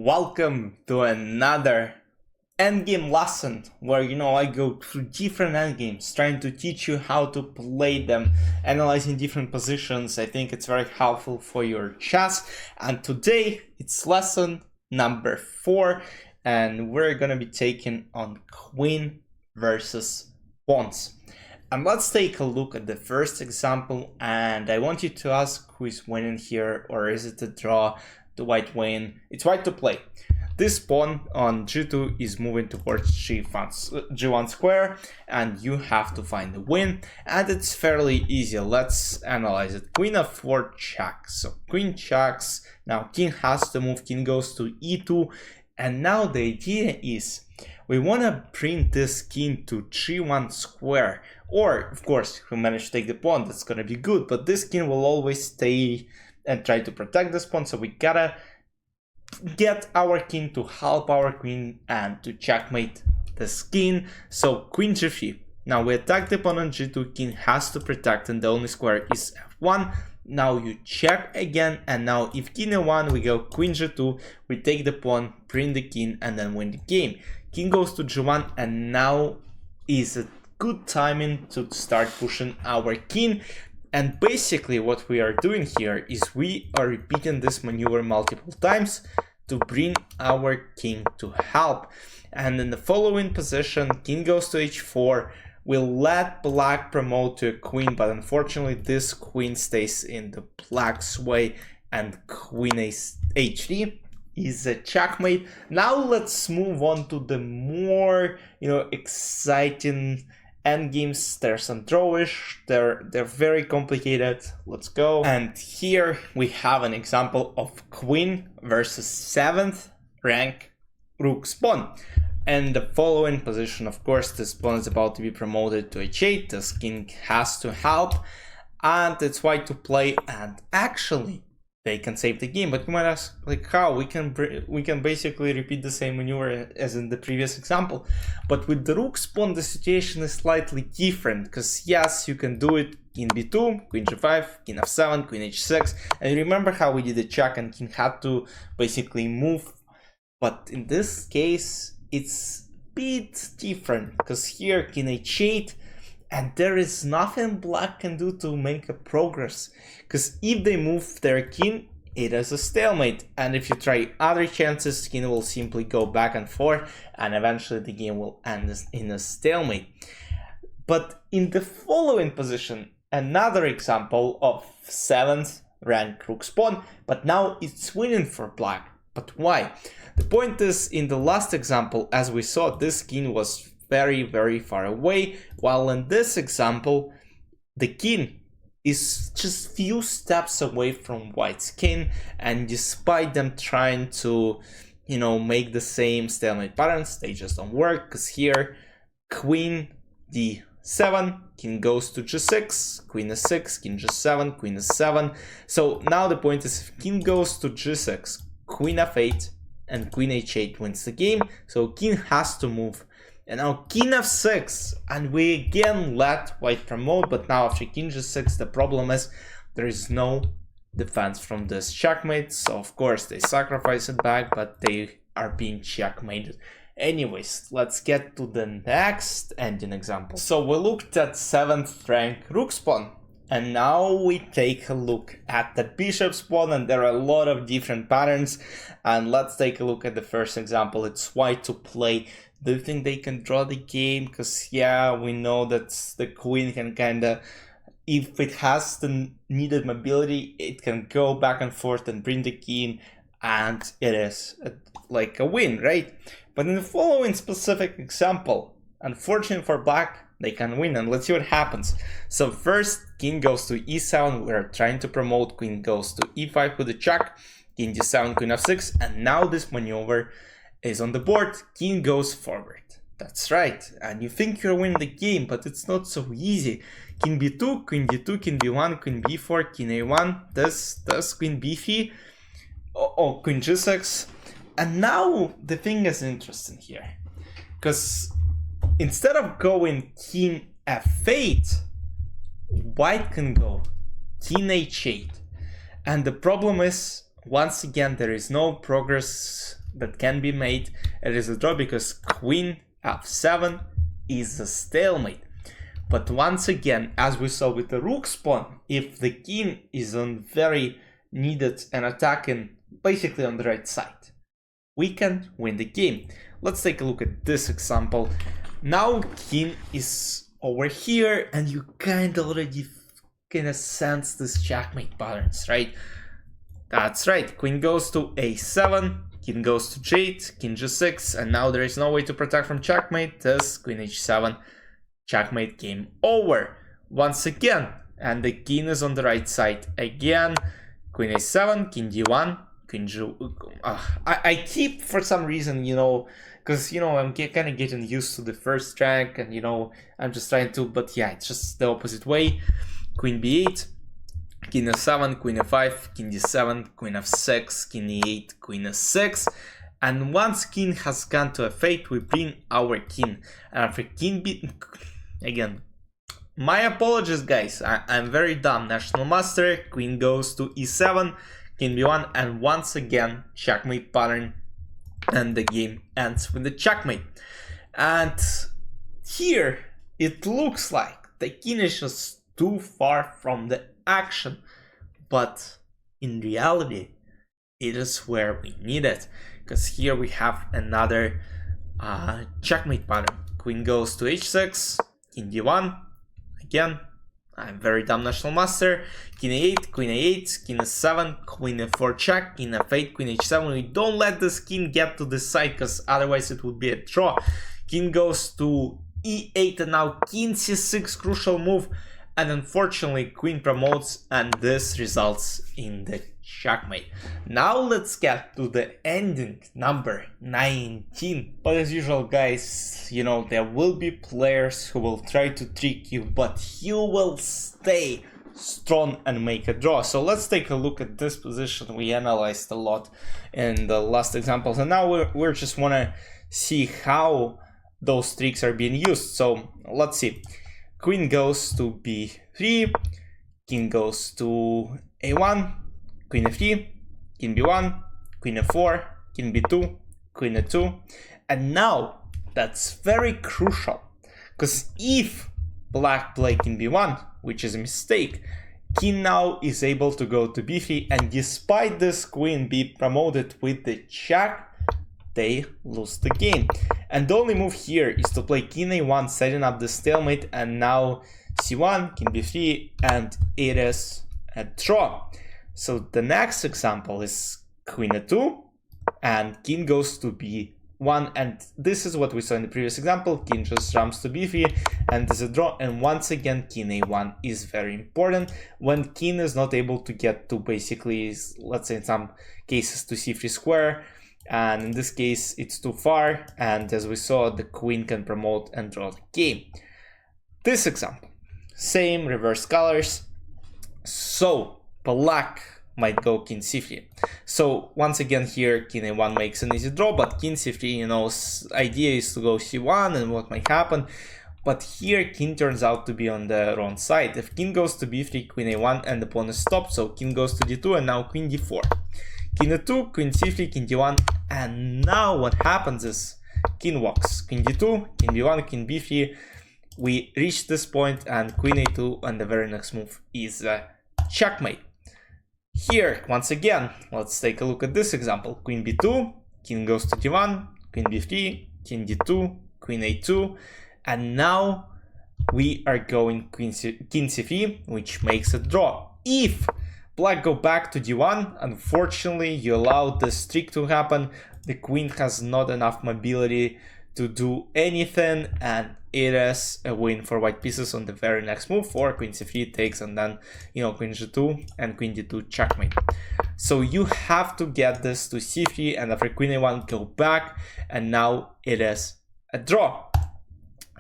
Welcome to another endgame lesson where I go through different endgames trying to teach you how to play them, analyzing different positions. I think it's very helpful for your chess. And today it's lesson number 4 and we're gonna be taking on queen versus pawns. And let's take a look at the first example, and I want you to ask who is winning here, or is it a draw? The white win. It's white to play. This pawn on g2 is moving towards g1 square, and you have to find the win, and it's fairly easy. Let's analyze it. Queen f4 check. So queen checks. Now king has to move. King goes to e2, and now the idea is we want to bring this king to g1 square, or of course if we manage to take the pawn, that's gonna be good, but this king will always stay and try to protect this pawn, so we gotta get our king to help our queen and to checkmate this king. So queen g3. Now we attack the pawn on g2, king has to protect, and the only square is f1. Now you check again, and now if king a1, we go queen g2, we take the pawn, bring the king, and then win the game. King goes to g1, and now is a good timing to start pushing our king. And basically what we are doing here is we are repeating this maneuver multiple times to bring our king to help. And in the following position, king goes to h4, we'll let black promote to a queen, but unfortunately this queen stays in the black's way, and queen h3 is a checkmate. Now let's move on to the more exciting endgames. They're some drawish, they're very complicated. Let's go. And here we have an example of queen versus 7th rank rook's pawn. And the following position, of course, this pawn is about to be promoted to h8. This king has to help, and it's white to play, and actually they can save the game. But you might ask, like, how? We can basically repeat the same maneuver as in the previous example. But with the rook's pawn, the situation is slightly different, because yes, you can do it. King b2, queen g5, king f7, queen h6. And remember how we did the check and king had to basically move. But in this case, it's a bit different, because here king h8, and there is nothing black can do to make a progress, because if they move their king, it is a stalemate, and if you try other chances, king will simply go back and forth, and eventually the game will end in a stalemate. But in the following position, another example of 7th rank rook's pawn, but now it's winning for black. But why? The point is, in the last example, as we saw, this king was very far away, while in this example the king is just few steps away from white's king, and despite them trying to make the same stalemate patterns, they just don't work, because here queen d7, king goes to g6, queen s6, king g7, queen s7. So now the point is, if king goes to g6, queen f8 and queen h8 wins the game, so king has to move. And now king f6, and we again let white promote, but now after king g6, the problem is there is no defense from this checkmate, so of course they sacrifice it back, but they are being checkmated. Anyways, let's get to the next ending example. So we looked at 7th rank rook's pawn, and now we take a look at the bishop's pawn, and there are a lot of different patterns. And let's take a look at the first example. It's white to play. Do you think they can draw the game? Because yeah, we know that the queen can kinda, if it has the needed mobility, it can go back and forth and bring the king, and it is like a win, right? But in the following specific example, unfortunately for black, they can win, and let's see what happens. So first, king goes to e7, we're trying to promote, queen goes to e5 with a check, king d7, queen f6, and now this maneuver is on the board, king goes forward. That's right, and you think you're winning the game, but it's not so easy. King b2, queen d2, king b1, queen b4, king a1, this queen b3, queen g6. And now the thing is interesting here, because instead of going king f8, white can go king h8. And the problem is, once again, there is no progress that can be made. It is a draw because queen f7 is a stalemate. But once again, as we saw with the rook's pawn, if the king is on very needed and attacking basically on the right side, we can win the game. Let's take a look at this example. Now king is over here and you kind of already sense this checkmate patterns, right? That's right, queen goes to a7, king goes to g8, king g6, and now there is no way to protect from checkmate. This queen h7, checkmate, game over. Once again, and the king is on the right side again. Queen a7, king d1, queen g. I keep for some reason, because I'm kind of getting used to the first rank, and I'm just trying to. But yeah, it's just the opposite way. Queen b8, king f7, queen f5, king d7, queen f6, king e8, queen f6. And once king has gone to f8, we bring our king. And after king b, again, my apologies, guys. I'm very dumb. National master. Queen goes to e7, king b1, and once again checkmate pattern, and the game ends with the checkmate. And here it looks like the king is just too far from the action, but in reality it is where we need it, because here we have another checkmate pattern. Queen goes to h6, king d1, again I'm very dumb national master, king a8, queen a8, king a7, queen a4 check, king f8, queen h7. We don't let this king get to this side, because otherwise it would be a draw. King goes to e8, and now king c6, crucial move, and unfortunately queen promotes, and this results in the checkmate. Now let's get to the ending, number 19. But as usual, guys, there will be players who will try to trick you, but you will stay strong and make a draw. So let's take a look at this position we analyzed a lot in the last examples, and now we just want to see how those tricks are being used. So let's see. Queen goes to b3, king goes to a1, queen f3, king b1, queen f4, king b2, queen a2. And now that's very crucial, because if black play king b1, which is a mistake, king now is able to go to b3, and despite this queen be promoted with the check, they lose the game. And the only move here is to play king a1, setting up the stalemate, and now c1, king b3, and it is a draw. So the next example is queen a2, and king goes to b1, and this is what we saw in the previous example. King just jumps to b3, and there's a draw. And once again, king a1 is very important when king is not able to get to, basically, let's say in some cases, to c3 square. And in this case it's too far, and as we saw, the queen can promote and draw the game. This example, same reverse colors, so black might go king c3. So once again here king a1 makes an easy draw, but king c3, idea is to go c1 and what might happen. But here king turns out to be on the wrong side. If king goes to b3, queen a1, and the pawn is stopped, so king goes to d2, and now queen d4. King a2, queen c3, king d1, and now what happens is king walks, king d2, king b1, king b3. We reach this point, and queen a2, and the very next move is a checkmate. Here, once again, let's take a look at this example. Queen b2, king goes to d1, queen b3, king d2, queen a2, and now we are going king c3, which makes a draw. If black go back to d1, unfortunately you allowed this trick to happen. The queen has not enough mobility to do anything, and it is a win for white pieces on the very next move, or queen c3 takes, and then queen g2 and queen d2 checkmate. So you have to get this to c3, and after queen a1 go back, and now it is a draw.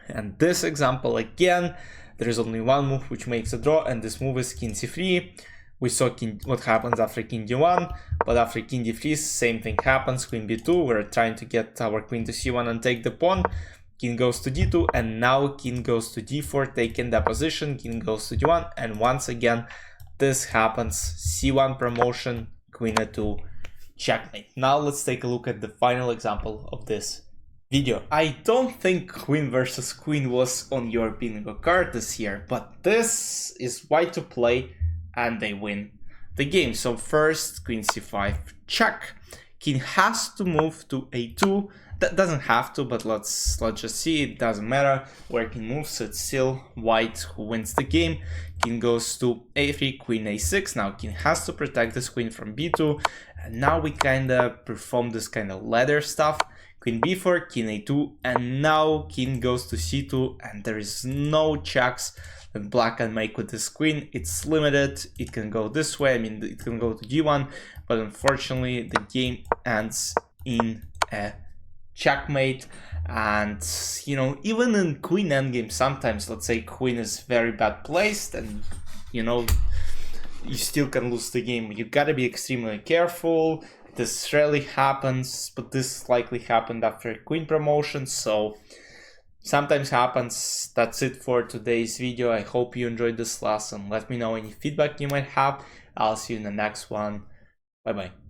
And this example again, there is only one move which makes a draw, and this move is king c3. We saw what happens after king d1, but after king d3, same thing happens. Queen b2, we're trying to get our queen to c1 and take the pawn. King goes to d2, and now king goes to d4, taking the position. King goes to d1, and once again this happens. c1 promotion, queen a2, checkmate. Now let's take a look at the final example of this video. I don't think queen versus queen was on your bingo card this year, but this is white to play and they win the game. So first, queen c5 check. King has to move to a2. That doesn't have to, but let's just see. It doesn't matter where king moves. It's still white who wins the game. King goes to a3, queen a6. Now king has to protect this queen from b2. And now we kind of perform this kind of ladder stuff. Queen b4, king a2, and now king goes to c2, and there is no checks that black can make with this queen. It's limited. It can go this way. I mean, it can go to g1, but unfortunately the game ends in a checkmate. And you know, even in queen endgame, sometimes let's say queen is very bad placed, and you know, you still can lose the game. You gotta be extremely careful. This rarely happens, but this likely happened after a queen promotion, so sometimes happens. That's it for today's video. I hope you enjoyed this lesson. Let me know any feedback you might have. I'll see you in the next one. Bye bye.